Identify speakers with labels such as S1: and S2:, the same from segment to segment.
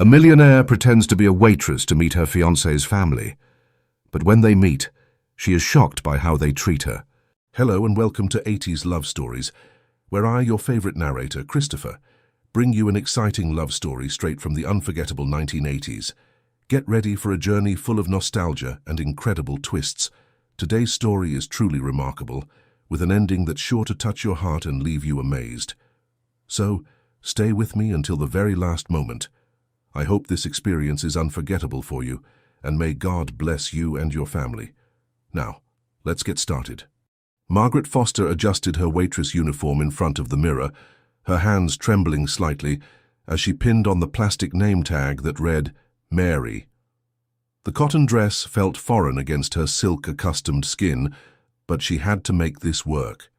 S1: A millionaire pretends to be a waitress to meet her fiancé's family. But when they meet, she is shocked by how they treat her. Hello and welcome to 80s Love Stories, where I, your favorite narrator, Christopher, bring you an exciting love story straight from the unforgettable 1980s. Get ready for a journey full of nostalgia and incredible twists. Today's story is truly remarkable, with an ending that's sure to touch your heart and leave you amazed. So, stay with me until the very last moment. I hope this experience is unforgettable for you, and may God bless you and your family. Now, let's get started. Margaret Foster adjusted her waitress uniform in front of the mirror, her hands trembling slightly as she pinned on the plastic name tag that read, Mary. The cotton dress felt foreign against her silk-accustomed skin, but she had to make this work.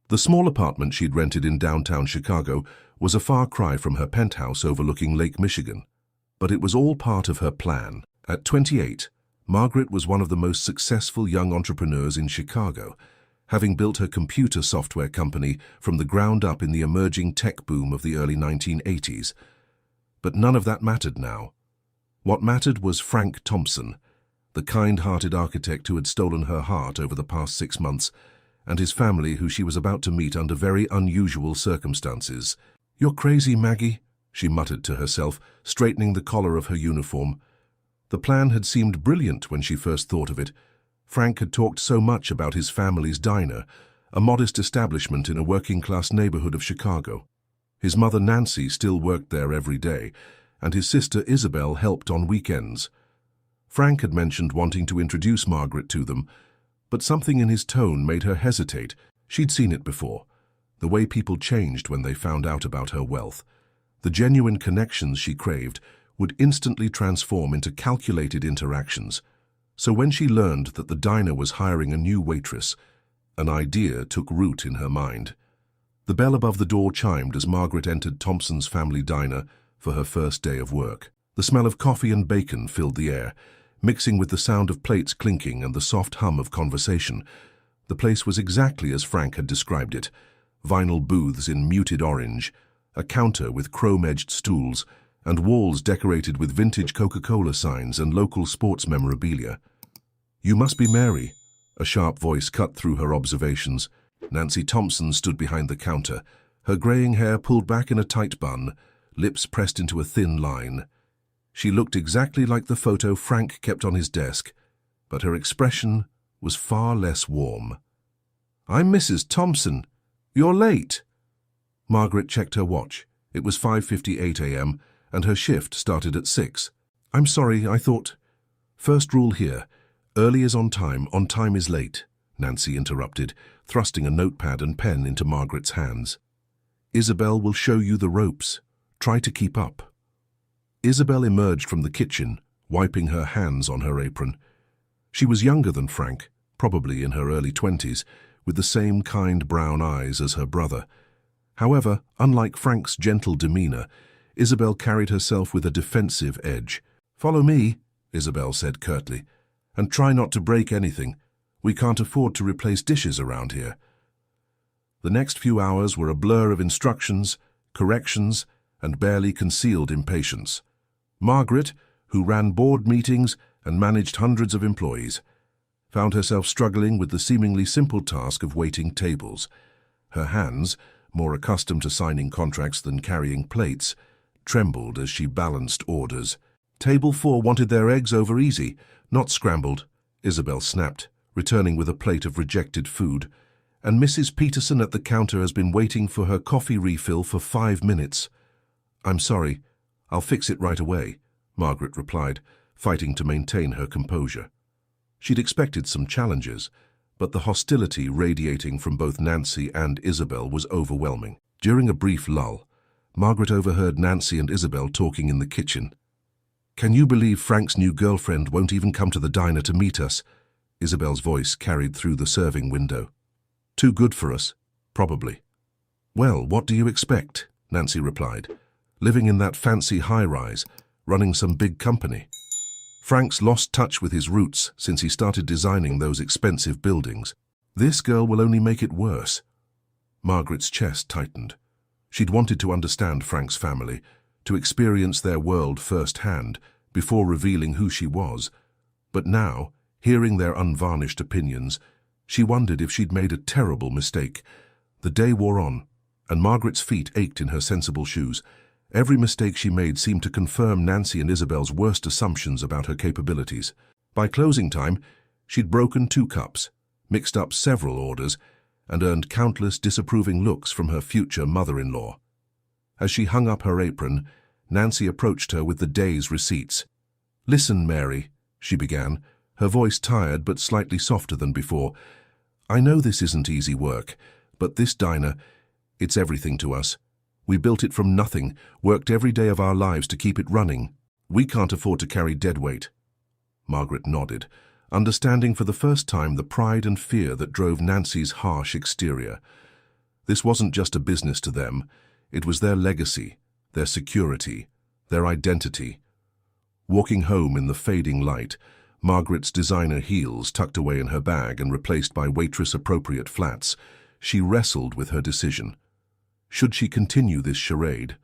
S1: The small apartment she'd rented in downtown Chicago was a far cry from her penthouse overlooking Lake Michigan. But it was all part of her plan. At 28, Margaret was one of the most successful young entrepreneurs in Chicago, having built her computer software company from the ground up in the emerging tech boom of the early 1980s. But none of that mattered now. What mattered was Frank Thompson, the kind-hearted architect who had stolen her heart over the past 6 months, and his family who she was about to meet under very unusual circumstances. "You're crazy, Maggie," she muttered to herself, straightening the collar of her uniform. The plan had seemed brilliant when she first thought of it. Frank had talked so much about his family's diner, a modest establishment in a working-class neighborhood of Chicago. His mother Nancy still worked there every day, and his sister Isabel helped on weekends. Frank had mentioned wanting to introduce Margaret to them, but something in his tone made her hesitate. She'd seen it before, the way people changed when they found out about her wealth. The genuine connections she craved would instantly transform into calculated interactions. So when she learned that the diner was hiring a new waitress, an idea took root in her mind. The bell above the door chimed as Margaret entered Thompson's family diner for her first day of work. The smell of coffee and bacon filled the air, mixing with the sound of plates clinking and the soft hum of conversation. The place was exactly as Frank had described it: vinyl booths in muted orange, a counter with chrome-edged stools, and walls decorated with vintage Coca-Cola signs and local sports memorabilia. "You must be Mary," a sharp voice cut through her observations. Nancy Thompson stood behind the counter, her graying hair pulled back in a tight bun, lips pressed into a thin line. She looked exactly like the photo Frank kept on his desk, but her expression was far less warm. "I'm Mrs. Thompson. You're late." Margaret checked her watch. It was 5:58 a.m., and her shift started at 6. "I'm sorry, I thought—" "First rule here, early is on time is late," Nancy interrupted, thrusting a notepad and pen into Margaret's hands. "Isabel will show you the ropes. Try to keep up." Isabel emerged from the kitchen, wiping her hands on her apron. She was younger than Frank, probably in her early 20s, with the same kind brown eyes as her brother. However, unlike Frank's gentle demeanor, Isabel carried herself with a defensive edge. "Follow me," Isabel said curtly, "and try not to break anything. We can't afford to replace dishes around here." The next few hours were a blur of instructions, corrections, and barely concealed impatience. Margaret, who ran board meetings and managed hundreds of employees, found herself struggling with the seemingly simple task of waiting tables. Her hands, more accustomed to signing contracts than carrying plates, trembled as she balanced orders. "Table 4 wanted their eggs over easy, not scrambled," Isabel snapped, returning with a plate of rejected food. "And Mrs. Peterson at the counter has been waiting for her coffee refill for 5 minutes. "I'm sorry, I'll fix it right away," Margaret replied, fighting to maintain her composure. She'd expected some challenges, but the hostility radiating from both Nancy and Isabel was overwhelming. During a brief lull, Margaret overheard Nancy and Isabel talking in the kitchen. "Can you believe Frank's new girlfriend won't even come to the diner to meet us?" Isabel's voice carried through the serving window. "Too good for us, probably." "Well, what do you expect?" Nancy replied. "Living in that fancy high-rise, running some big company. Frank's lost touch with his roots since he started designing those expensive buildings. This girl will only make it worse." Margaret's chest tightened. She'd wanted to understand Frank's family, to experience their world firsthand before revealing who she was. But now, hearing their unvarnished opinions, she wondered if she'd made a terrible mistake. The day wore on, and Margaret's feet ached in her sensible shoes. Every mistake she made seemed to confirm Nancy and Isabel's worst assumptions about her capabilities. By closing time, she'd broken 2 cups, mixed up several orders, and earned countless disapproving looks from her future mother-in-law. As she hung up her apron, Nancy approached her with the day's receipts. "Listen, Mary," she began, her voice tired but slightly softer than before. "I know this isn't easy work, but this diner, it's everything to us. We built it from nothing, worked every day of our lives to keep it running. We can't afford to carry dead weight." Margaret nodded, understanding for the first time the pride and fear that drove Nancy's harsh exterior. This wasn't just a business to them, it was their legacy, their security, their identity. Walking home in the fading light, Margaret's designer heels tucked away in her bag and replaced by waitress-appropriate flats, she wrestled with her decision. Should she continue this charade?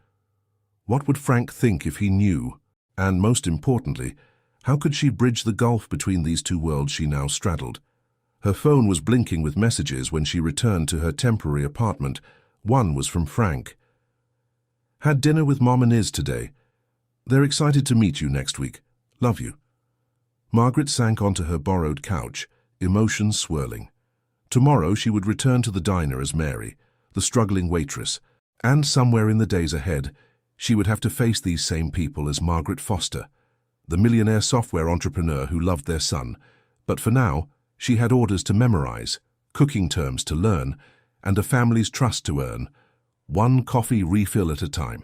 S1: What would Frank think if he knew? And most importantly, how could she bridge the gulf between these 2 worlds she now straddled? Her phone was blinking with messages when she returned to her temporary apartment. One was from Frank. "Had dinner with Mom and Iz today. They're excited to meet you next week. Love you." Margaret sank onto her borrowed couch, emotions swirling. Tomorrow she would return to the diner as Mary, the struggling waitress, and somewhere in the days ahead, she would have to face these same people as Margaret Foster, the millionaire software entrepreneur who loved their son. But for now, she had orders to memorize, cooking terms to learn, and a family's trust to earn, 1 coffee refill at a time.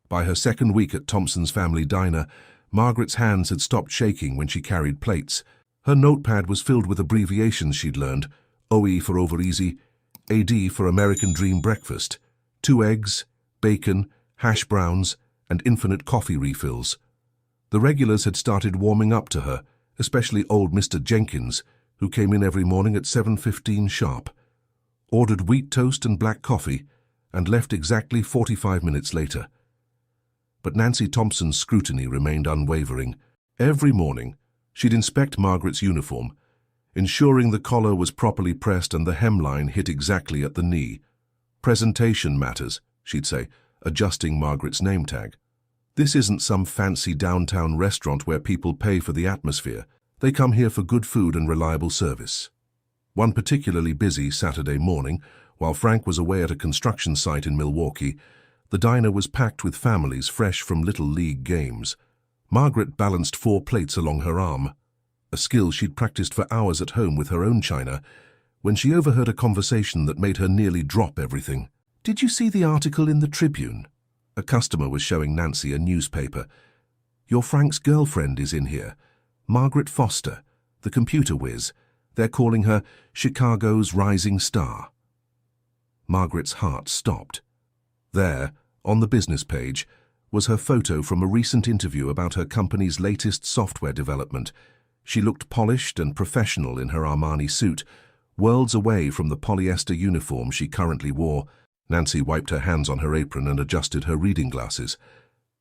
S1: By her 2nd week at Thompson's family diner, Margaret's hands had stopped shaking when she carried plates. Her notepad was filled with abbreviations she'd learned: OE for over easy, AD for American Dream Breakfast, 2 eggs, bacon, hash browns, and infinite coffee refills. The regulars had started warming up to her, especially old Mr. Jenkins, who came in every morning at 7:15 sharp, ordered wheat toast and black coffee, and left exactly 45 minutes later. But Nancy Thompson's scrutiny remained unwavering. Every morning, she'd inspect Margaret's uniform, ensuring the collar was properly pressed and the hemline hit exactly at the knee. "Presentation matters," she'd say, adjusting Margaret's name tag. "This isn't some fancy downtown restaurant where people pay for the atmosphere. They come here for good food and reliable service." One particularly busy Saturday morning, while Frank was away at a construction site in Milwaukee, the diner was packed with families fresh from Little League games. Margaret balanced 4 plates along her arm, a skill she'd practiced for hours at home with her own china, when she overheard a conversation that made her nearly drop everything. "Did you see the article in the Tribune?" A customer was showing Nancy a newspaper. "Your Frank's girlfriend is in here, Margaret Foster, the computer whiz. They're calling her Chicago's rising star." Margaret's heart stopped. There, on the business page, was her photo from a recent interview about her company's latest software development. She looked polished and professional in her Armani suit, worlds away from the polyester uniform she currently wore. Nancy wiped her hands on her apron and adjusted her reading glasses.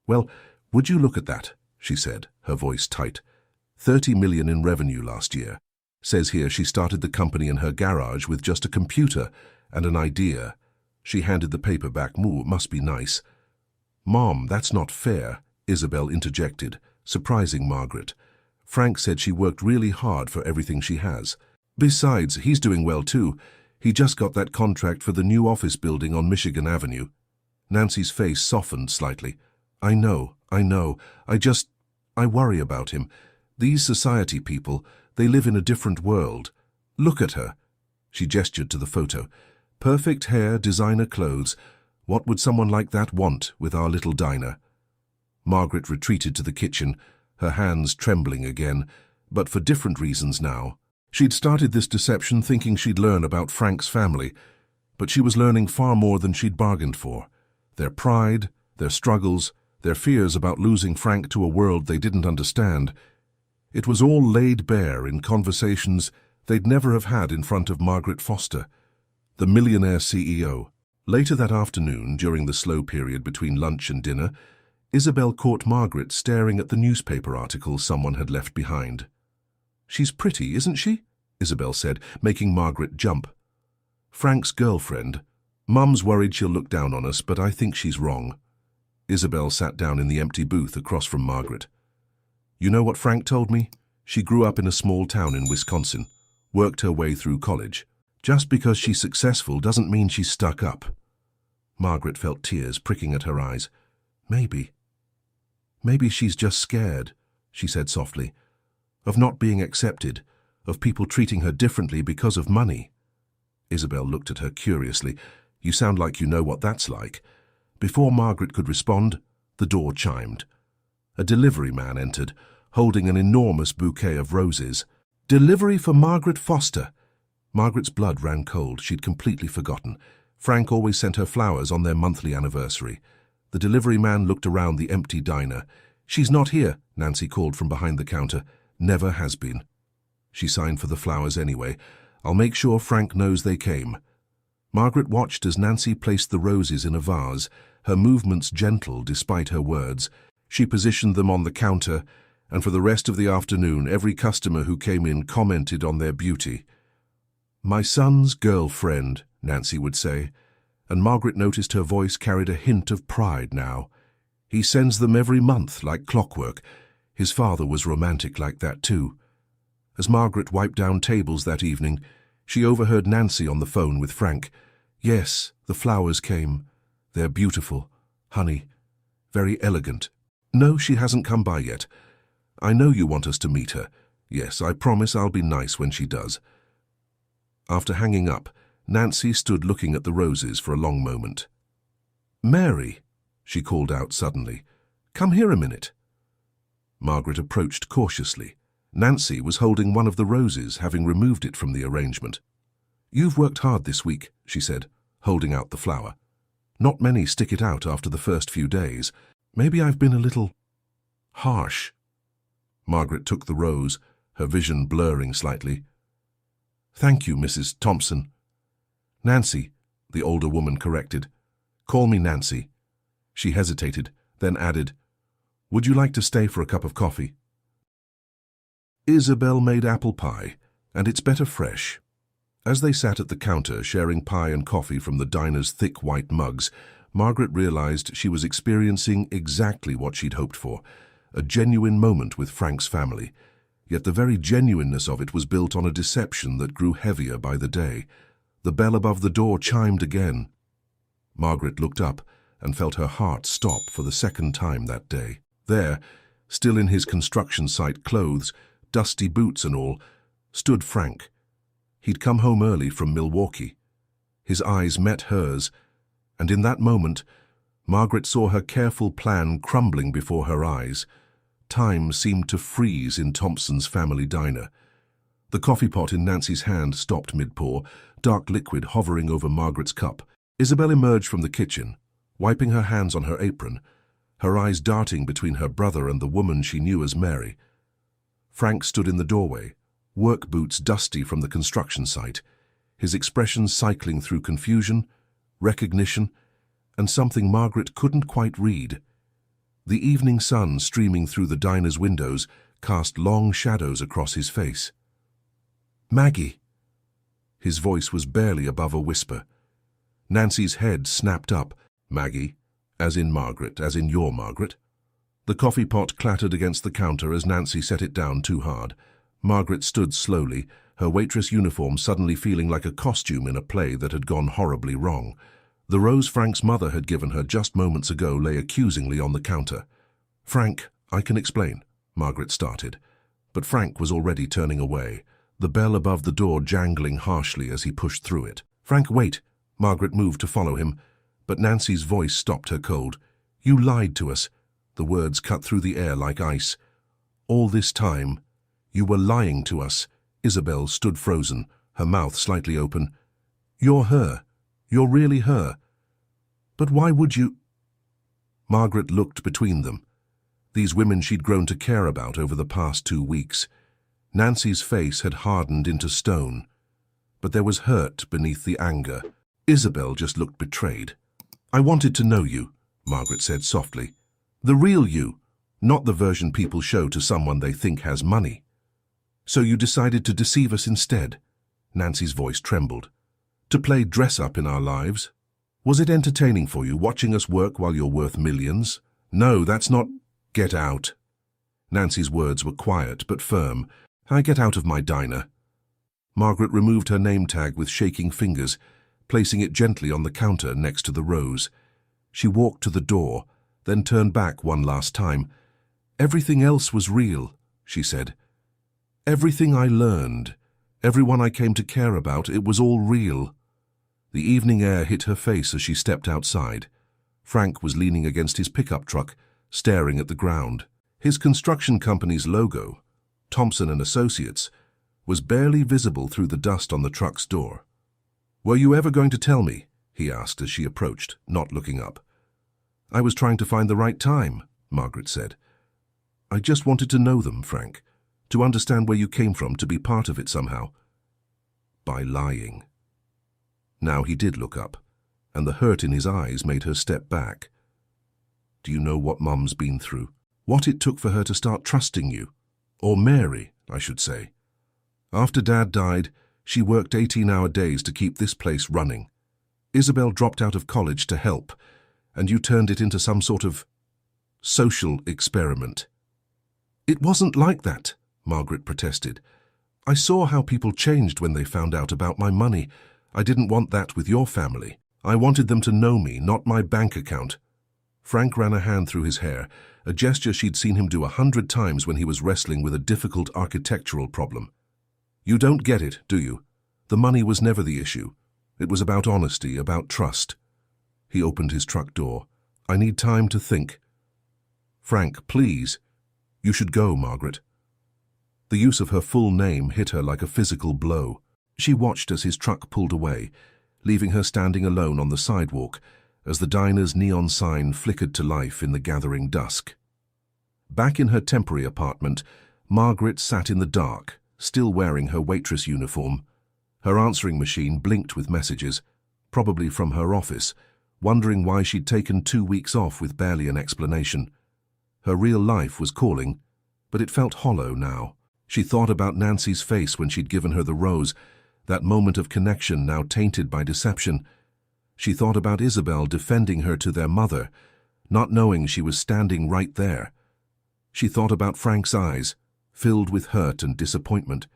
S1: "Well, would you look at that?" she said, her voice tight. $30 million in revenue last year. Says here she started the company in her garage with just a computer and an idea. She handed the paper back. Must be nice." "Mom, that's not fair," Isabel interjected, surprising Margaret. "Frank said she worked really hard for everything she has. Besides, he's doing well too. He just got that contract for the new office building on Michigan Avenue." Nancy's face softened slightly. I know. I worry about him. These society people, they live in a different world. Look at her." She gestured to the photo. "Perfect hair, designer clothes. What would someone like that want with our little diner?" Margaret retreated to the kitchen, her hands trembling again, but for different reasons now. She'd started this deception thinking she'd learn about Frank's family, but she was learning far more than she'd bargained for. Their pride, their struggles, their fears about losing Frank to a world they didn't understand. It was all laid bare in conversations they'd never have had in front of Margaret Foster, the Millionaire CEO. Later that afternoon, during the slow period between lunch and dinner, Isabel caught Margaret staring at the newspaper article someone had left behind. "She's pretty, isn't she?" Isabel said, making Margaret jump. "Frank's girlfriend. Mum's worried she'll look down on us, but I think she's wrong." Isabel sat down in the empty booth across from Margaret. "You know what Frank told me? She grew up in a small town in Wisconsin, worked her way through college. Just because she's successful doesn't mean she's stuck up." Margaret felt tears pricking at her eyes. Maybe she's just scared," she said softly, "of not being accepted, of people treating her differently because of money." Isabel looked at her curiously. "You sound like you know what that's like." Before Margaret could respond, the door chimed. A delivery man entered, holding an enormous bouquet of roses. "Delivery for Margaret Foster." Margaret's blood ran cold. She'd completely forgotten. Frank always sent her flowers on their monthly anniversary. The delivery man looked around the empty diner. "She's not here," Nancy called from behind the counter. "Never has been." She signed for the flowers anyway. "I'll make sure Frank knows they came." Margaret watched as Nancy placed the roses in a vase, her movements gentle despite her words. She positioned them on the counter, and for the rest of the afternoon every customer who came in commented on their beauty. "My son's girlfriend," Nancy would say, and Margaret noticed her voice carried a hint of pride now. "He sends them every month like clockwork. His father was romantic like that too." As Margaret wiped down tables that evening, she overheard Nancy on the phone with Frank. "Yes, the flowers came. They're beautiful, honey, very elegant. No, she hasn't come by yet. I know you want us to meet her. Yes, I promise I'll be nice when she does." After hanging up, Nancy stood looking at the roses for a long moment. "Mary," she called out suddenly, "come here a minute." Margaret approached cautiously. Nancy was holding one of the roses, having removed it from the arrangement. "You've worked hard this week," she said, holding out the flower. "Not many stick it out after the first few days. Maybe I've been a little harsh." Margaret took the rose, her vision blurring slightly. "Thank you, Mrs. Thompson." "Nancy," the older woman corrected. "Call me Nancy." She hesitated, then added, "Would you like to stay for a cup of coffee?" Isabel made apple pie, and it's better fresh. As they sat at the counter sharing pie and coffee from the diner's thick white mugs, Margaret realized she was experiencing exactly what she'd hoped for, a genuine moment with Frank's family. Yet the very genuineness of it was built on a deception that grew heavier by the day. The bell above the door chimed again. Margaret looked up and felt her heart stop for the second time that day. There, still in his construction site clothes, dusty boots and all, stood Frank. He'd come home early from Milwaukee. His eyes met hers, and in that moment, Margaret saw her careful plan crumbling before her eyes. Time seemed to freeze in Thompson's family diner. The coffee pot in Nancy's hand stopped mid-pour, dark liquid hovering over Margaret's cup. Isabel emerged from the kitchen, wiping her hands on her apron, her eyes darting between her brother and the woman she knew as Mary. Frank stood in the doorway, work boots dusty from the construction site, his expression cycling through confusion, recognition, and something Margaret couldn't quite read. The evening sun streaming through the diner's windows cast long shadows across his face. "Maggie!" His voice was barely above a whisper. Nancy's head snapped up. "Maggie, as in Margaret, as in your Margaret." The coffee pot clattered against the counter as Nancy set it down too hard. Margaret stood slowly, her waitress uniform suddenly feeling like a costume in a play that had gone horribly wrong. The rose Frank's mother had given her just moments ago lay accusingly on the counter. "Frank, I can explain," Margaret started. But Frank was already turning away, the bell above the door jangling harshly as he pushed through it. "Frank, wait!" Margaret moved to follow him, but Nancy's voice stopped her cold. "You lied to us." The words cut through the air like ice. "All this time, you were lying to us." Isabel stood frozen, her mouth slightly open. "You're her. You're really her. But why would you—" Margaret looked between them. These women she'd grown to care about over the past 2 weeks. Nancy's face had hardened into stone, but there was hurt beneath the anger. Isabel just looked betrayed. "I wanted to know you," Margaret said softly. The real you, not the version people show to someone they think has money. So you decided to deceive us instead? Nancy's voice trembled. To play dress-up in our lives? Was it entertaining for you, watching us work while you're worth millions? No, that's not... Get out. Nancy's words were quiet but firm. I get out of my diner. Margaret removed her name tag with shaking fingers, placing it gently on the counter next to the rose. She walked to the door, then turned back one last time. Everything else was real, she said. Everything I learned, everyone I came to care about, it was all real. The evening air hit her face as she stepped outside. Frank was leaning against his pickup truck, staring at the ground. His construction company's logo, Thompson and Associates, was barely visible through the dust on the truck's door. Were you ever going to tell me? He asked as she approached, not looking up. I was trying to find the right time, Margaret said. I just wanted to know them, Frank, to understand where you came from, to be part of it somehow. By lying. Now he did look up, and the hurt in his eyes made her step back. Do you know what Mum's been through? What it took for her to start trusting you? Or Mary, I should say. After Dad died, she worked 18-hour days to keep this place running. Isabel dropped out of college to help, and you turned it into some sort of social experiment. It wasn't like that, Margaret protested. I saw how people changed when they found out about my money. I didn't want that with your family. I wanted them to know me, not my bank account. Frank ran a hand through his hair, a gesture she'd seen him do 100 times when he was wrestling with a difficult architectural problem. You don't get it, do you? The money was never the issue. It was about honesty, about trust. He opened his truck door. I need time to think. Frank, please. You should go, Margaret. The use of her full name hit her like a physical blow. She watched as his truck pulled away, leaving her standing alone on the sidewalk as the diner's neon sign flickered to life in the gathering dusk. Back in her temporary apartment, Margaret sat in the dark, still wearing her waitress uniform. Her answering machine blinked with messages, probably from her office, wondering why she'd taken 2 weeks off with barely an explanation. Her real life was calling, but it felt hollow now. She thought about Nancy's face when she'd given her the rose, that moment of connection now tainted by deception. She thought about Isabel defending her to their mother, not knowing she was standing right there. She thought about Frank's eyes, filled with hurt and disappointment.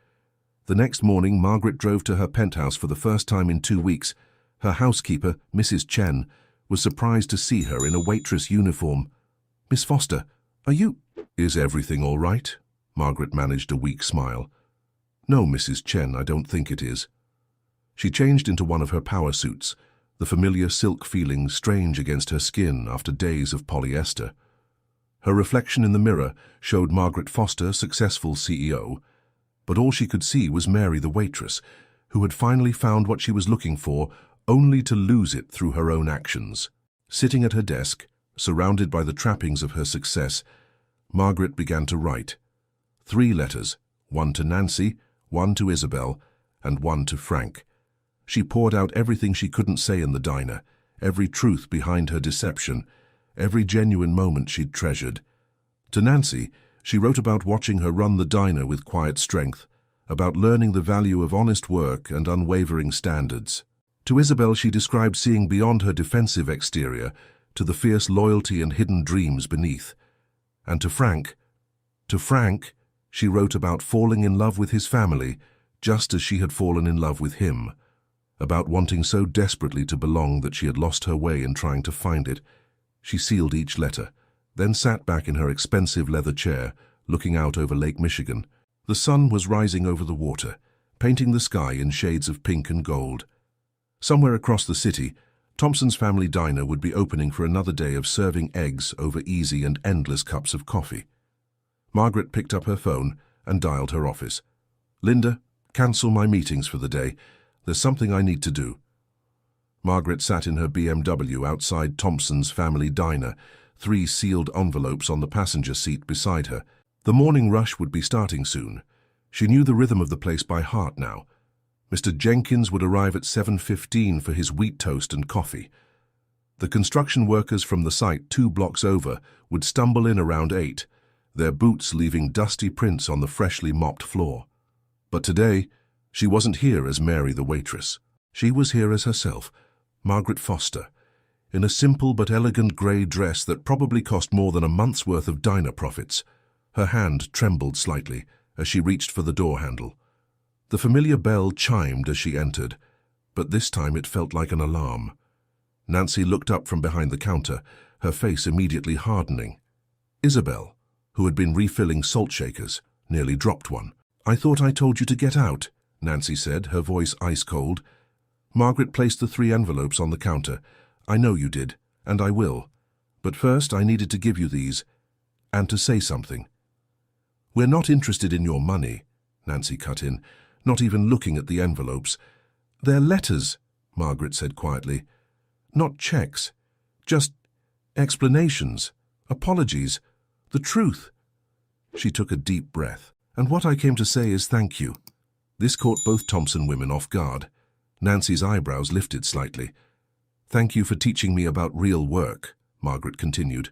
S1: The next morning, Margaret drove to her penthouse for the first time in 2 weeks. Her housekeeper, Mrs. Chen, was surprised to see her in a waitress uniform. Miss Foster, are you... Is everything all right? Margaret managed a weak smile. No, Mrs. Chen, I don't think it is. She changed into one of her power suits, the familiar silk feeling strange against her skin after days of polyester. Her reflection in the mirror showed Margaret Foster, successful CEO, but all she could see was Mary the waitress, who had finally found what she was looking for, only to lose it through her own actions. Sitting at her desk, surrounded by the trappings of her success, Margaret began to write. 3 letters, one to Nancy, one to Isabel, and one to Frank. She poured out everything she couldn't say in the diner, every truth behind her deception, every genuine moment she'd treasured. To Nancy, she wrote about watching her run the diner with quiet strength, about learning the value of honest work and unwavering standards. To Isabel, she described seeing beyond her defensive exterior to the fierce loyalty and hidden dreams beneath. And to Frank, she wrote about falling in love with his family, just as she had fallen in love with him, about wanting so desperately to belong that she had lost her way in trying to find it. She sealed each letter, then sat back in her expensive leather chair, looking out over Lake Michigan. The sun was rising over the water, painting the sky in shades of pink and gold. Somewhere across the city, Thompson's family diner would be opening for another day of serving eggs over easy and endless cups of coffee. Margaret picked up her phone and dialed her office. Linda, cancel my meetings for the day. There's something I need to do. Margaret sat in her BMW outside Thompson's family diner, 3 sealed envelopes on the passenger seat beside her. The morning rush would be starting soon. She knew the rhythm of the place by heart now. Mr. Jenkins would arrive at 7:15 for his wheat toast and coffee. The construction workers from the site 2 blocks over would stumble in around 8, their boots leaving dusty prints on the freshly mopped floor. But today, she wasn't here as Mary the waitress. She was here as herself, Margaret Foster, in a simple but elegant grey dress that probably cost more than a month's worth of diner profits. Her hand trembled slightly as she reached for the door handle. The familiar bell chimed as she entered, but this time it felt like an alarm. Nancy looked up from behind the counter, her face immediately hardening. Isabel, who had been refilling salt shakers, nearly dropped one. "I thought I told you to get out," Nancy said, her voice ice-cold. Margaret placed the 3 envelopes on the counter. "I know you did, and I will. But first I needed to give you these, and to say something." "We're not interested in your money," Nancy cut in, not even looking at the envelopes. "They're letters," Margaret said quietly. "Not checks. Just explanations, apologies, the truth." She took a deep breath. "And what I came to say is thank you." This caught both Thompson women off guard. Nancy's eyebrows lifted slightly. "Thank you for teaching me about real work," Margaret continued.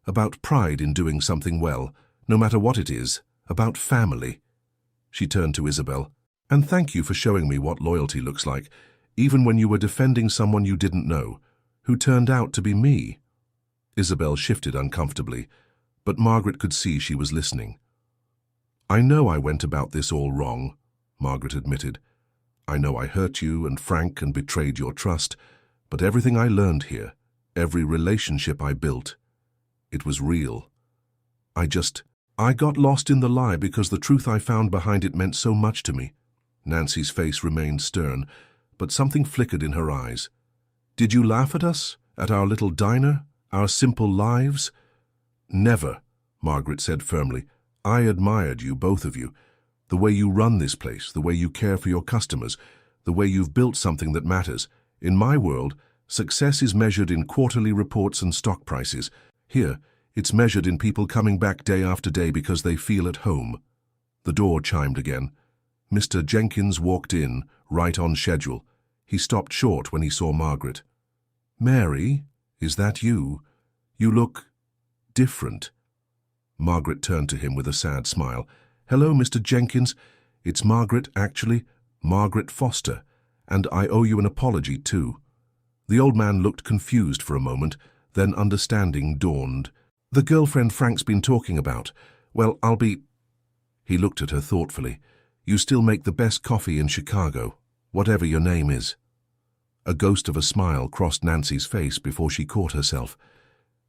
S1: "About pride in doing something well, no matter what it is, about family." She turned to Isabel. "And thank you for showing me what loyalty looks like, even when you were defending someone you didn't know, who turned out to be me." Isabel shifted uncomfortably, but Margaret could see she was listening. "I know I went about this all wrong," Margaret admitted. "I know I hurt you and Frank and betrayed your trust, but everything I learned here, every relationship I built, it was real. I got lost in the lie because the truth I found behind it meant so much to me." Nancy's face remained stern, but something flickered in her eyes. "Did you laugh at us, at our little diner, our simple lives?" "Never," Margaret said firmly. "I admired you, both of you. The way you run this place, the way you care for your customers, the way you've built something that matters. In my world, success is measured in quarterly reports and stock prices. Here, it's measured in people coming back day after day because they feel at home." The door chimed again. Mr. Jenkins walked in, right on schedule. He stopped short when he saw Margaret. "Mary, is that you? You look different." Margaret turned to him with a sad smile. "Hello, Mr. Jenkins. It's Margaret, actually, Margaret Foster, and I owe you an apology, too." The old man looked confused for a moment, then understanding dawned. "The girlfriend Frank's been talking about. Well, I'll be—" He looked at her thoughtfully. "You still make the best coffee in Chicago, whatever your name is." A ghost of a smile crossed Nancy's face before she caught herself.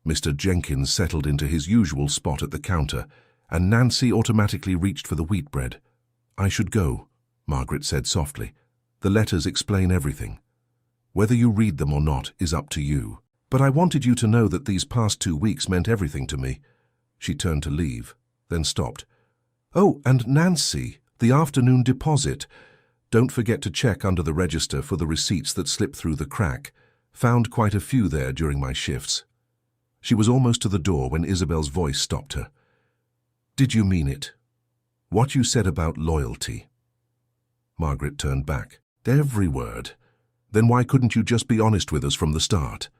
S1: Mr. Jenkins settled into his usual spot at the counter, and Nancy automatically reached for the wheat bread. "I should go," Margaret said softly. "The letters explain everything. Whether you read them or not is up to you. But I wanted you to know that these past 2 weeks meant everything to me." She turned to leave, then stopped. "Oh, and Nancy, the afternoon deposit. Don't forget to check under the register for the receipts that slipped through the crack. Found quite a few there during my shifts." She was almost to the door when Isabel's voice stopped her. "Did you mean it? What you said about loyalty?" Margaret turned back. "Every word. Then why couldn't you just be honest with us from the start?"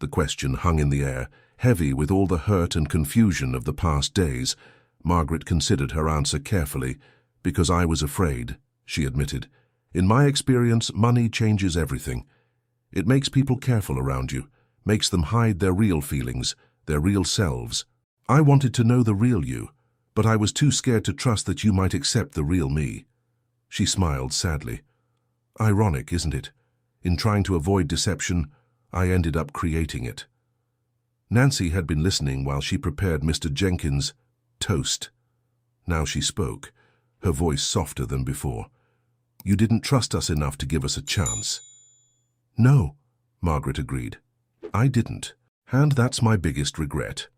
S1: The question hung in the air, heavy with all the hurt and confusion of the past days. Margaret considered her answer carefully. "Because I was afraid," she admitted. "In my experience, money changes everything. It makes people careful around you, makes them hide their real feelings, their real selves. I wanted to know the real you, but I was too scared to trust that you might accept the real me." She smiled sadly. "Ironic, isn't it? In trying to avoid deception, I ended up creating it." Nancy had been listening while she prepared Mr. Jenkins' toast. Now she spoke, her voice softer than before. "You didn't trust us enough to give us a chance." "No," Margaret agreed. "I didn't, and that's my biggest regret."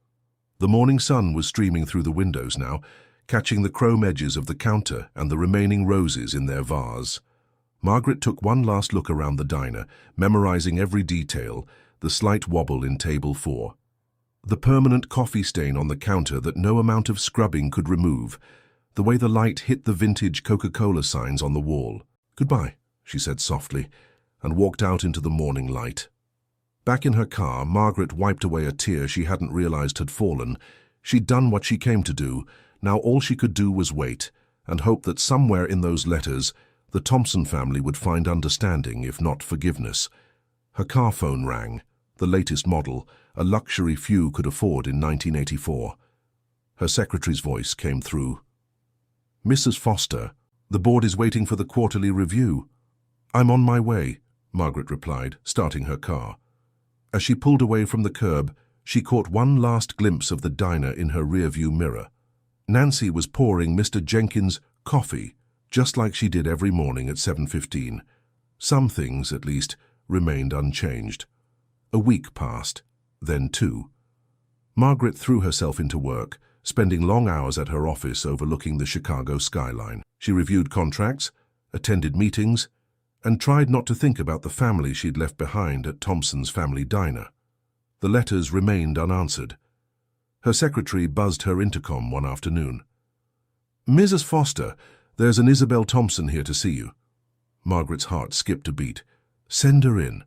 S1: The morning sun was streaming through the windows now, catching the chrome edges of the counter and the remaining roses in their vase. Margaret took one last look around the diner, memorizing every detail, the slight wobble in table 4. The permanent coffee stain on the counter that no amount of scrubbing could remove, the way the light hit the vintage Coca-Cola signs on the wall. "Goodbye," she said softly, and walked out into the morning light. Back in her car, Margaret wiped away a tear she hadn't realized had fallen. She'd done what she came to do. Now all she could do was wait and hope that somewhere in those letters, the Thompson family would find understanding, if not forgiveness. Her car phone rang, the latest model, a luxury few could afford in 1984. Her secretary's voice came through. "Mrs. Foster, the board is waiting for the quarterly review." "I'm on my way," Margaret replied, starting her car. As she pulled away from the curb, she caught one last glimpse of the diner in her rearview mirror. Nancy was pouring Mr. Jenkins' coffee, just like she did every morning at 7:15. Some things, at least, remained unchanged. A week passed, then two. Margaret threw herself into work, spending long hours at her office overlooking the Chicago skyline. She reviewed contracts, attended meetings, and tried not to think about the family she'd left behind at Thompson's family diner. The letters remained unanswered. Her secretary buzzed her intercom one afternoon. "Mrs. Foster, there's an Isabel Thompson here to see you." Margaret's heart skipped a beat. "Send her in."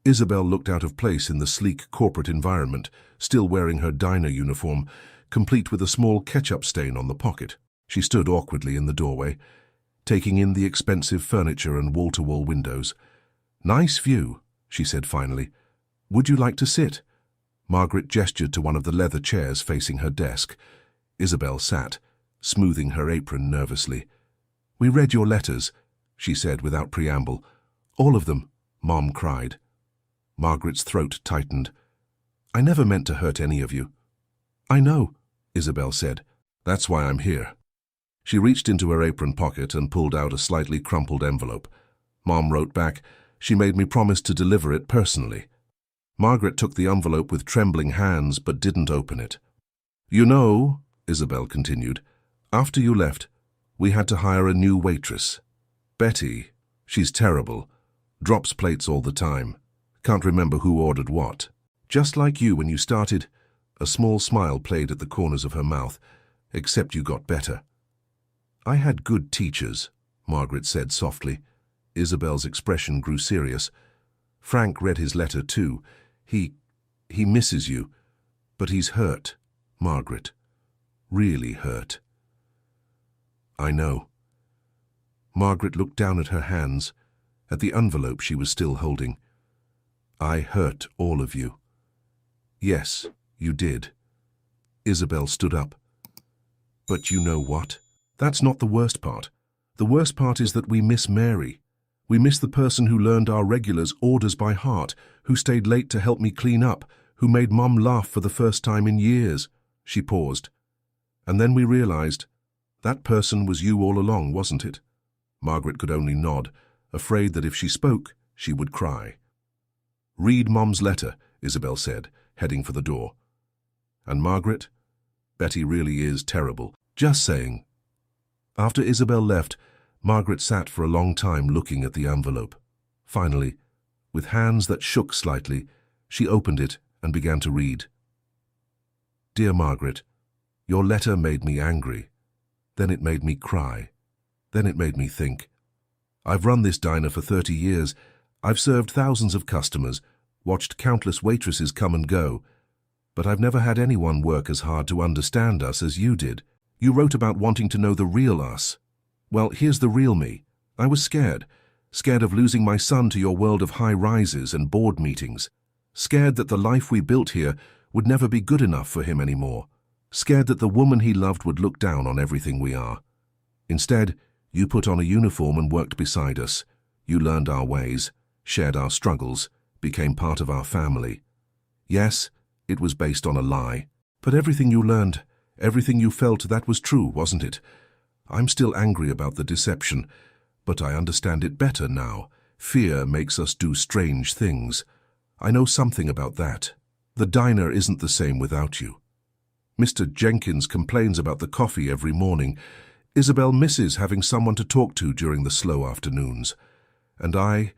S1: Isabel looked out of place in the sleek corporate environment, still wearing her diner uniform, complete with a small ketchup stain on the pocket. She stood awkwardly in the doorway, taking in the expensive furniture and wall-to-wall windows. "Nice view," she said finally. "Would you like to sit?" Margaret gestured to one of the leather chairs facing her desk. Isabel sat, smoothing her apron nervously. "We read your letters," she said without preamble. "All of them," Mom cried. Margaret's throat tightened. "I never meant to hurt any of you." "I know," Isabel said. "That's why I'm here." She reached into her apron pocket and pulled out a slightly crumpled envelope. Mom wrote back, "She made me promise to deliver it personally." Margaret took the envelope with trembling hands but didn't open it. "You know," Isabel continued, "after you left, we had to hire a new waitress. Betty, she's terrible. Drops plates all the time. Can't remember who ordered what. Just like you when you started." A small smile played at the corners of her mouth. "Except you got better." "I had good teachers," Margaret said softly. Isabel's expression grew serious. "Frank read his letter too. He misses you. But he's hurt, Margaret. Really hurt." "I know." Margaret looked down at her hands, at the envelope she was still holding. "I hurt all of you." "Yes, you did." Isabel stood up. "But you know what? That's not the worst part. The worst part is that we miss Mary. We miss the person who learned our regulars' orders by heart, who stayed late to help me clean up, who made Mom laugh for the first time in years." She paused. "And then we realized that person was you all along, wasn't it?" Margaret could only nod, afraid that if she spoke, she would cry. "Read Mom's letter," Isabel said, heading for the door. "And Margaret, Betty really is terrible. Just saying." After Isabel left, Margaret sat for a long time looking at the envelope. Finally, with hands that shook slightly, she opened it and began to read. "Dear Margaret, your letter made me angry. Then it made me cry. Then it made me think. I've run this diner for 30 years. I've served thousands of customers, watched countless waitresses come and go. But I've never had anyone work as hard to understand us as you did. You wrote about wanting to know the real us. Well, here's the real me. I was scared. Scared of losing my son to your world of high rises and board meetings. Scared that the life we built here would never be good enough for him anymore. Scared that the woman he loved would look down on everything we are. Instead, you put on a uniform and worked beside us. You learned our ways, shared our struggles, became part of our family. Yes, it was based on a lie. But everything you learned, everything you felt, that was true, wasn't it? I'm still angry about the deception, but I understand it better now. Fear makes us do strange things. I know something about that. The diner isn't the same without you. Mr. Jenkins complains about the coffee every morning. Isabel misses having someone to talk to during the slow afternoons. And I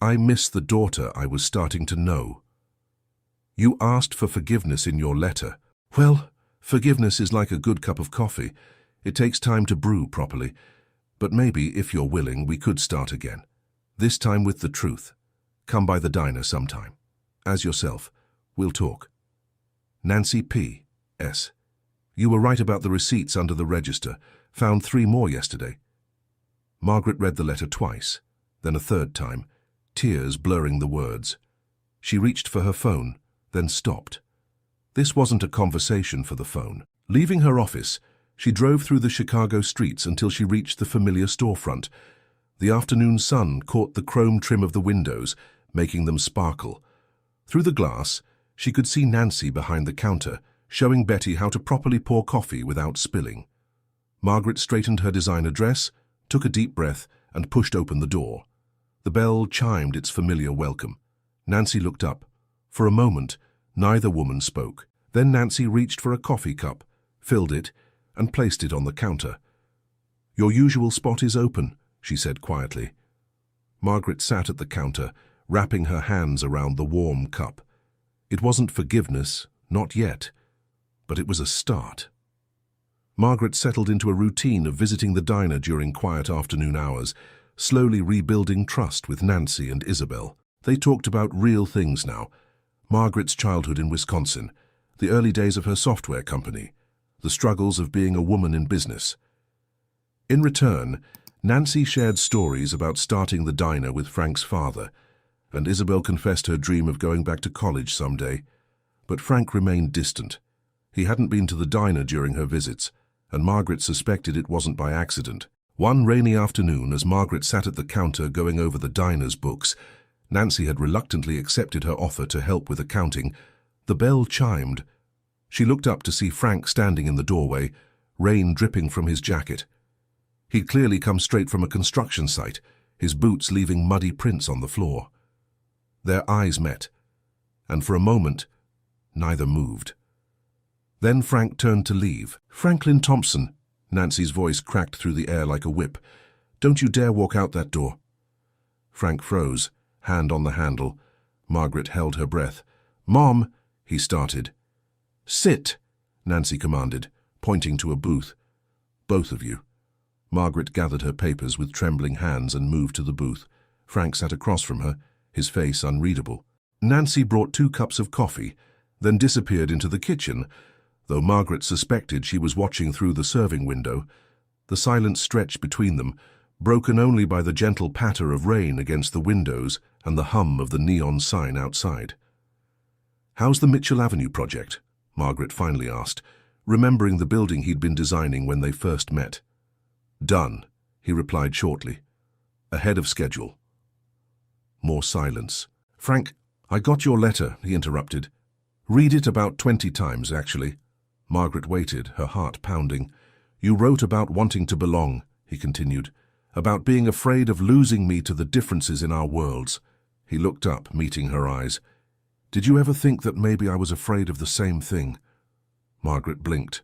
S1: miss the daughter I was starting to know. You asked for forgiveness in your letter. Well, forgiveness is like a good cup of coffee. It takes time to brew properly. But maybe, if you're willing, we could start again. This time with the truth. Come by the diner sometime. As yourself. We'll talk. Nancy P. S. You were right about the receipts under the register. Found 3 more yesterday. Margaret read the letter twice, then a third time, tears blurring the words. She reached for her phone, then stopped. This wasn't a conversation for the phone. Leaving her office, she drove through the Chicago streets until she reached the familiar storefront. The afternoon sun caught the chrome trim of the windows, making them sparkle. Through the glass, she could see Nancy behind the counter, showing Betty how to properly pour coffee without spilling. Margaret straightened her designer dress, took a deep breath, and pushed open the door. The bell chimed its familiar welcome. Nancy looked up. For a moment, neither woman spoke. Then Nancy reached for a coffee cup, filled it, and placed it on the counter. "Your usual spot is open," she said quietly. Margaret sat at the counter, wrapping her hands around the warm cup. It wasn't forgiveness, not yet, but it was a start. Margaret settled into a routine of visiting the diner during quiet afternoon hours, slowly rebuilding trust with Nancy and Isabel. They talked about real things now. Margaret's childhood in Wisconsin, the early days of her software company, the struggles of being a woman in business. In return, Nancy shared stories about starting the diner with Frank's father, and Isabel confessed her dream of going back to college someday. But Frank remained distant. He hadn't been to the diner during her visits, and Margaret suspected it wasn't by accident. One rainy afternoon, as Margaret sat at the counter going over the diner's books, Nancy had reluctantly accepted her offer to help with accounting. The bell chimed. She looked up to see Frank standing in the doorway, rain dripping from his jacket. He'd clearly come straight from a construction site, his boots leaving muddy prints on the floor. Their eyes met, and for a moment, neither moved. Then Frank turned to leave. "Franklin Thompson," Nancy's voice cracked through the air like a whip. "Don't you dare walk out that door." Frank froze, hand on the handle. Margaret held her breath. "Mom," he started. "Sit," Nancy commanded, pointing to a booth. "Both of you." Margaret gathered her papers with trembling hands and moved to the booth. Frank sat across from her, his face unreadable. Nancy brought 2 cups of coffee, then disappeared into the kitchen, though Margaret suspected she was watching through the serving window. The silence stretched between them, broken only by the gentle patter of rain against the windows and the hum of the neon sign outside. "How's the Mitchell Avenue project?" Margaret finally asked, remembering the building he'd been designing when they first met. "Done," he replied shortly. "Ahead of schedule." More silence. "Frank, I got your letter," he interrupted. "Read it about 20 times, actually." Margaret waited, her heart pounding. "You wrote about wanting to belong," he continued, "about being afraid of losing me to the differences in our worlds." He looked up, meeting her eyes. "Did you ever think that maybe I was afraid of the same thing?" Margaret blinked.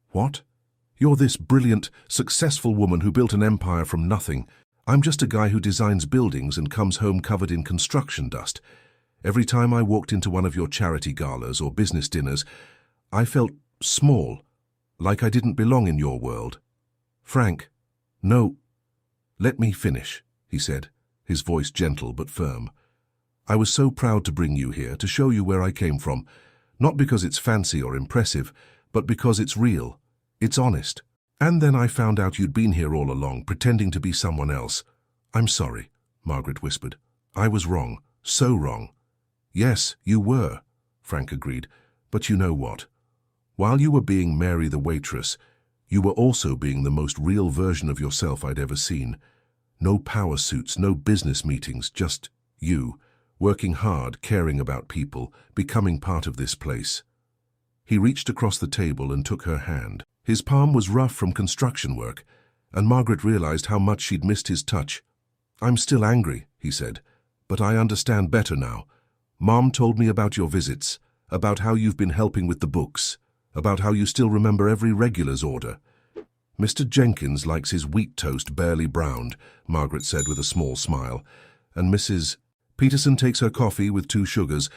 S1: "What? You're this brilliant, successful woman who built an empire from nothing. I'm just a guy who designs buildings and comes home covered in construction dust. Every time I walked into one of your charity galas or business dinners, I felt small, like I didn't belong in your world." "Frank, no, let me finish," he said, his voice gentle but firm. "I was so proud to bring you here, to show you where I came from, not because it's fancy or impressive, but because it's real, it's honest. And then I found out you'd been here all along, pretending to be someone else. I'm sorry," Margaret whispered. "I was wrong, so wrong." "Yes, you were," Frank agreed, "but you know what? While you were being Mary the waitress, you were also being the most real version of yourself I'd ever seen. No power suits, no business meetings, just you, working hard, caring about people, becoming part of this place." He reached across the table and took her hand. His palm was rough from construction work, and Margaret realized how much she'd missed his touch. "I'm still angry," he said, "but I understand better now. Mom told me about your visits, about how you've been helping with the books, about how you still remember every regular's order." "Mr. Jenkins likes his wheat toast barely browned," Margaret said with a small smile, "and Mrs. Peterson takes her coffee with 2 sugars,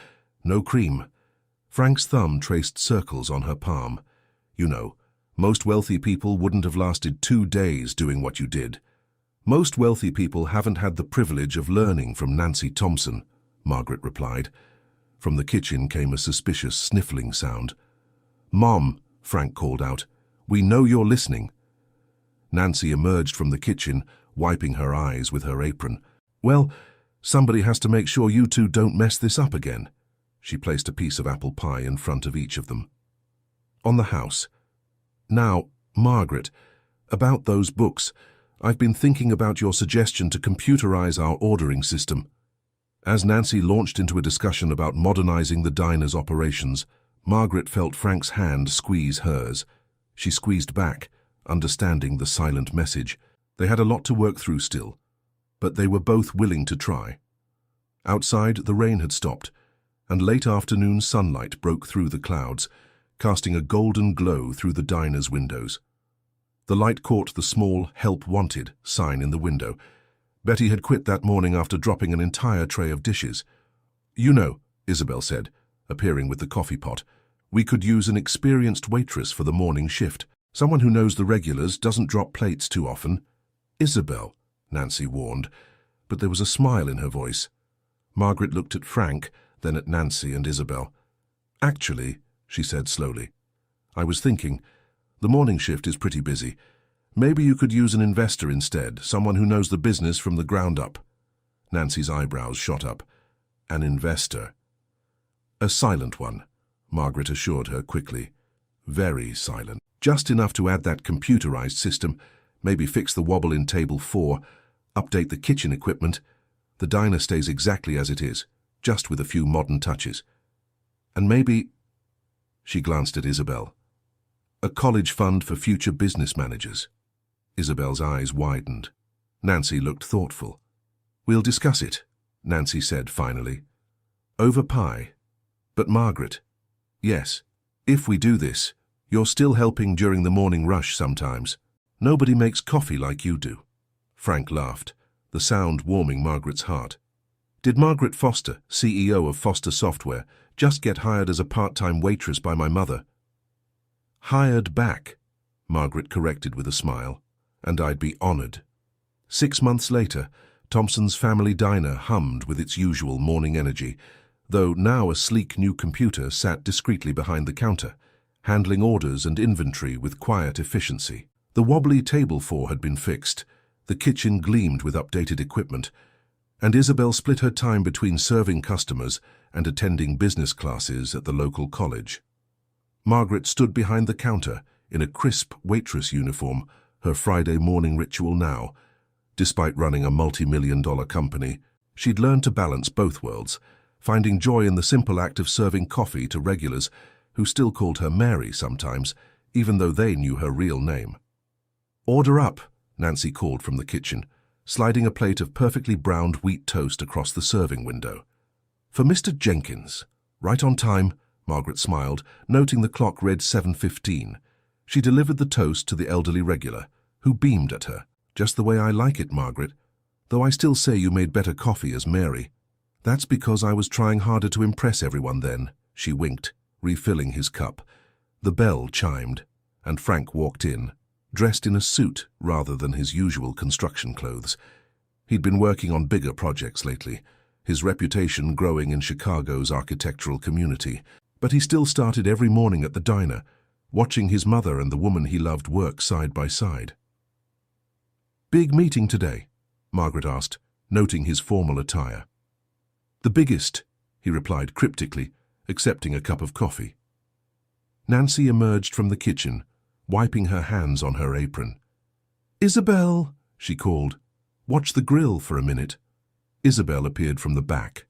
S1: no cream." Frank's thumb traced circles on her palm. "You know, most wealthy people wouldn't have lasted 2 days doing what you did. Most wealthy people haven't had the privilege of learning from Nancy Thompson," Margaret replied. From the kitchen came a suspicious sniffling sound. "Mom," Frank called out, "we know you're listening." Nancy emerged from the kitchen, wiping her eyes with her apron. "Well, somebody has to make sure you two don't mess this up again." She placed a piece of apple pie in front of each of them. "On the house. Now, Margaret, about those books, I've been thinking about your suggestion to computerize our ordering system." As Nancy launched into a discussion about modernizing the diner's operations, Margaret felt Frank's hand squeeze hers. She squeezed back, understanding the silent message. They had a lot to work through still, but they were both willing to try. Outside, the rain had stopped, and late afternoon sunlight broke through the clouds, casting a golden glow through the diner's windows. The light caught the small "Help Wanted" sign in the window. Betty had quit that morning after dropping an entire tray of dishes. "You know," Isabel said, appearing with the coffee pot, "we could use an experienced waitress for the morning shift. Someone who knows the regulars, doesn't drop plates too often." "Isabel," Nancy warned, but there was a smile in her voice. Margaret looked at Frank, then at Nancy and Isabel. "Actually," she said slowly, "I was thinking, the morning shift is pretty busy. Maybe you could use an investor instead, someone who knows the business from the ground up." Nancy's eyebrows shot up. "An investor?" "A silent one," Margaret assured her quickly. "Very silent. Just enough to add that computerized system, maybe fix the wobble in table 4, update the kitchen equipment. The diner stays exactly as it is, just with a few modern touches. And maybe," she glanced at Isabel, "a college fund for future business managers." Isabel's eyes widened. Nancy looked thoughtful. "We'll discuss it," Nancy said finally. "Over pie. But Margaret, yes, if we do this, you're still helping during the morning rush sometimes. Nobody makes coffee like you do." Frank laughed, the sound warming Margaret's heart. "Did Margaret Foster, CEO of Foster Software, just get hired as a part-time waitress by my mother?" "Hired back," Margaret corrected with a smile, "and I'd be honored." 6 months later, Thompson's family diner hummed with its usual morning energy, though now a sleek new computer sat discreetly behind the counter, handling orders and inventory with quiet efficiency. The wobbly table 4 had been fixed, the kitchen gleamed with updated equipment, and Isabel split her time between serving customers and attending business classes at the local college. Margaret stood behind the counter in a crisp waitress uniform, her Friday morning ritual now. Despite running a multi-million-dollar company, she'd learned to balance both worlds, finding joy in the simple act of serving coffee to regulars who still called her Mary sometimes, even though they knew her real name. "Order up," Nancy called from the kitchen, sliding a plate of perfectly browned wheat toast across the serving window. "For Mr. Jenkins." "Right on time," Margaret smiled, noting the clock read 7:15. She delivered the toast to the elderly regular, who beamed at her. "Just the way I like it, Margaret. Though I still say you made better coffee as Mary." "That's because I was trying harder to impress everyone then," she winked, refilling his cup. The bell chimed, and Frank walked in, dressed in a suit rather than his usual construction clothes. He'd been working on bigger projects lately, his reputation growing in Chicago's architectural community, but he still started every morning at the diner, watching his mother and the woman he loved work side by side. "Big meeting today?" Margaret asked, noting his formal attire. "The biggest," he replied cryptically, accepting a cup of coffee. Nancy emerged from the kitchen, wiping her hands on her apron. "Isabel," she called, "watch the grill for a minute." Isabel appeared from the back,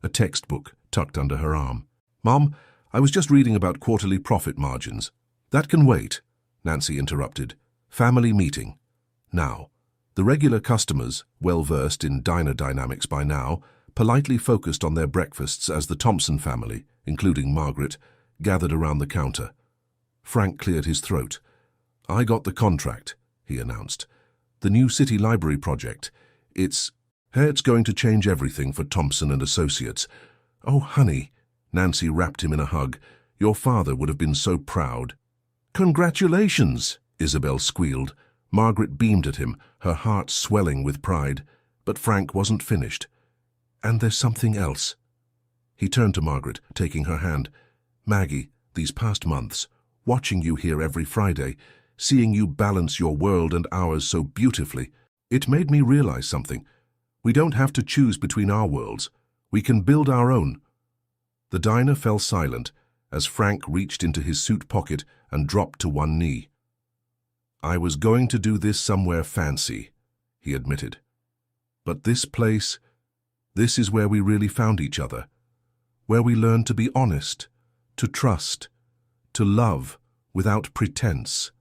S1: a textbook tucked under her arm. "Mom, I was just reading about quarterly profit margins." "That can wait," Nancy interrupted. "Family meeting. Now." The regular customers, well-versed in diner dynamics by now, politely focused on their breakfasts as the Thompson family, including Margaret, gathered around the counter. Frank cleared his throat. "I got the contract," he announced. "The new city library project. It's going to change everything for Thompson and Associates." "Oh, honey," Nancy wrapped him in a hug. "Your father would have been so proud." "Congratulations," Isabel squealed. Margaret beamed at him, her heart swelling with pride, but Frank wasn't finished. "And there's something else." He turned to Margaret, taking her hand. "Maggie, these past months, watching you here every Friday, seeing you balance your world and ours so beautifully, it made me realize something. We don't have to choose between our worlds. We can build our own." The diner fell silent as Frank reached into his suit pocket and dropped to one knee. "I was going to do this somewhere fancy," he admitted. "But this place, this is where we really found each other, where we learned to be honest, to trust, to love without pretense."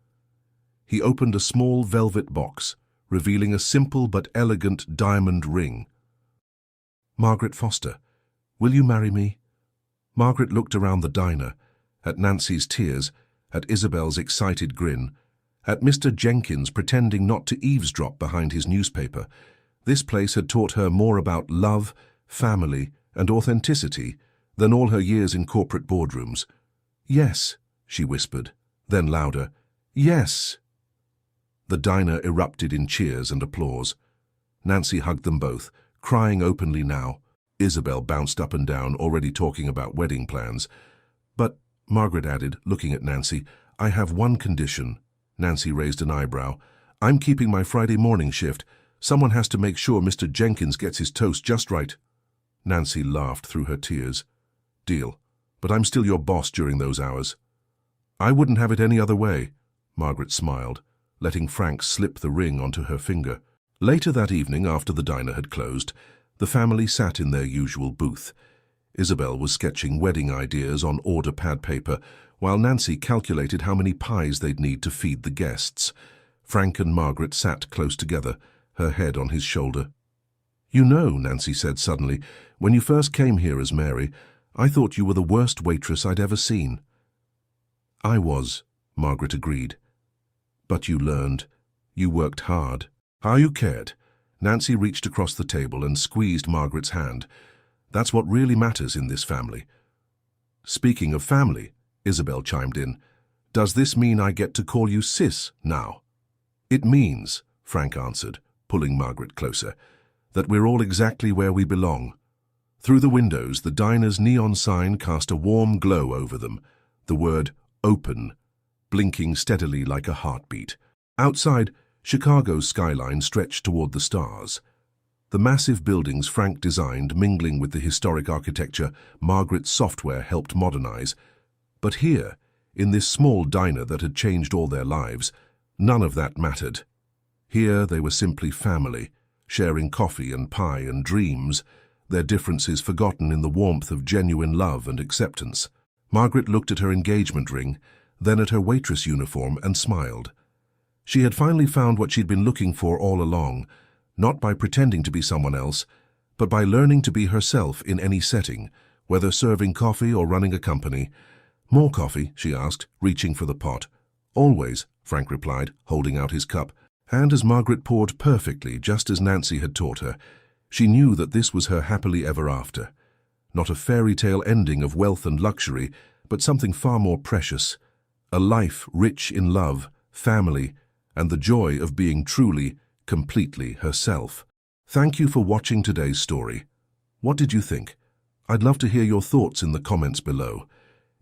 S1: He opened a small velvet box, revealing a simple but elegant diamond ring. "Margaret Foster, will you marry me?" Margaret looked around the diner, at Nancy's tears, at Isabel's excited grin, at Mr. Jenkins pretending not to eavesdrop behind his newspaper. This place had taught her more about love, family, and authenticity than all her years in corporate boardrooms. "Yes," she whispered, then louder, "Yes." The diner erupted in cheers and applause. Nancy hugged them both, crying openly now. Isabel bounced up and down, already talking about wedding plans. "But," Margaret added, looking at Nancy, "I have one condition." Nancy raised an eyebrow. "I'm keeping my Friday morning shift. Someone has to make sure Mr. Jenkins gets his toast just right." Nancy laughed through her tears. "Deal, but I'm still your boss during those hours." "I wouldn't have it any other way," Margaret smiled, letting Frank slip the ring onto her finger. Later that evening, after the diner had closed, the family sat in their usual booth. Isabel was sketching wedding ideas on order pad paper, while Nancy calculated how many pies they'd need to feed the guests. Frank and Margaret sat close together, her head on his shoulder. "You know," Nancy said suddenly, "when you first came here as Mary, I thought you were the worst waitress I'd ever seen." "I was," Margaret agreed. "But you learned. You worked hard. How you cared." Nancy reached across the table and squeezed Margaret's hand. "That's what really matters in this family." "Speaking of family," Isabel chimed in, "does this mean I get to call you sis now?" "It means," Frank answered, pulling Margaret closer, "that we're all exactly where we belong." Through the windows, the diner's neon sign cast a warm glow over them, the word "open" blinking steadily like a heartbeat. Outside, Chicago's skyline stretched toward the stars. The massive buildings Frank designed mingling with the historic architecture Margaret's software helped modernize. But here, in this small diner that had changed all their lives, none of that mattered. Here they were simply family, sharing coffee and pie and dreams, their differences forgotten in the warmth of genuine love and acceptance. Margaret looked at her engagement ring, then at her waitress uniform and smiled. She had finally found what she'd been looking for all along, not by pretending to be someone else, but by learning to be herself in any setting, whether serving coffee or running a company. "More coffee?" she asked, reaching for the pot. "Always," Frank replied, holding out his cup. And as Margaret poured perfectly, just as Nancy had taught her, she knew that this was her happily ever after. Not a fairy tale ending of wealth and luxury, but something far more precious. A life rich in love, family, and the joy of being truly, completely herself. Thank you for watching today's story. What did you think? I'd love to hear your thoughts in the comments below.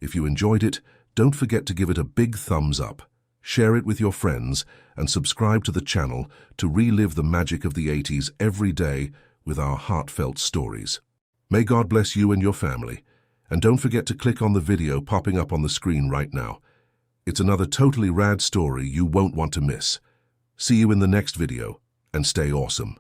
S1: If you enjoyed it, don't forget to give it a big thumbs up, share it with your friends, and subscribe to the channel to relive the magic of the 80s every day with our heartfelt stories. May God bless you and your family, and don't forget to click on the video popping up on the screen right now. It's another totally rad story you won't want to miss. See you in the next video, and stay awesome.